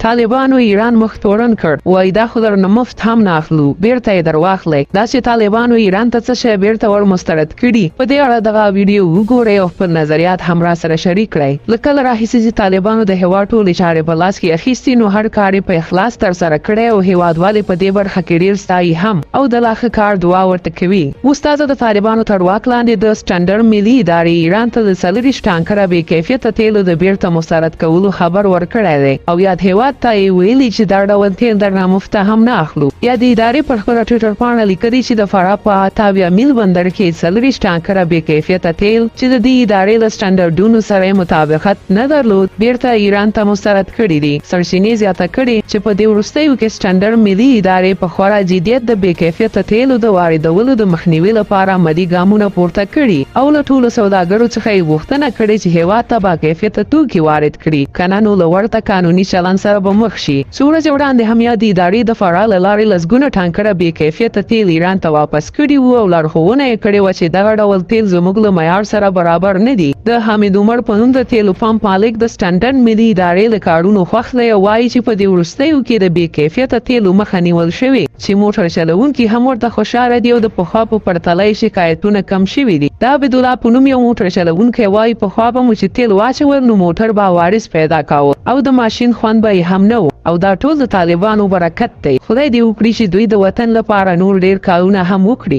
طالبانو ایران مخ تورن کړ، وای دا خو درنه مفت هم نه اخلو، بیرته یې درواخلئ. دا چې طالبانو ایران ته څه شی بیرته ور مسترد کړي، په دې اړه دغه ویډیو وګورئ او خپل نظریات هم را سره شریک کړئ. له کله راهیسې چې طالبانو د هېواد ټولې چارې په لاس کې اخیستي، نو هر کار یې په اخلاص ترسره کړی او هېوادوال په دې برخه کې ډېر ستایي هم او د لا ښه کار دعا ورته کوي. اوس تازه د طالبانو تر واک لاندې د سټنډرډ ملي ادارې ایران ته د 40 ټانکره بې کیفیته تیلو د بیرته مسترد کولو خبر ورکړی دی او یاد هېواد ته یې ویلي چې دا ډول تیل درنه مفته هم نه اخلو. یا د ادارې پر خپله ټویټر پاڼه لیکلي چې د فراه په اتاویا میل بندر کې 40 ټانکره بې کیفیته تیل چې د دې ادارې له سټنډرډونو سره مطابقت نه درلود بیرته ایران ته مسترد کړي دي. سرچینې زیاته کړي چې په دې وروستیو کې سټنډرډ ملي ادارې په خورا جدیت د بې کیفیته تیلو د واردولو د مخنیوي لپاره عملي ګامونه پورته کړي او له ټولو سوداګرو څخه یې غوښتنه کړې چې هېواد ته با کیفیته توکي وارد کړي، کنه نو له ورته قانوني چلند سره به مخ شي. څو ورځې وړاندې هم یادې ادارې د فراه له لارې لسګونه ټانکره بې کیفیته تیل ایران ته واپس کړي وو او لارښوونه یې کړې وه چې دغه ډول تیل زموږ له معیار سره برابر نه دي. د حمید عمر په نوم د تیلو پمپ مالک د سټنډرډ ملي ادارې له کارونو خوښ دی او وایي چې په دې وروستیو کې د بې کیفیته تیلو مخه نیول شوې چې موټر چلوونکي هم ورته خوشحاله دي او د پخوا په پرتله یې شکایتونه کم شوي دي. د عبدالله په نوم یو موټر چلوونکی وایي پخوا به مو چې تیل واچول نو موټر به وارث پیدا کاوه او د ماشین خوند به یې هم نه و او دا ټول د طالبانو برکت دی. خدای دې وکړي چې دوی د وطن لپاره نور ډیر کارونه هم وکړي.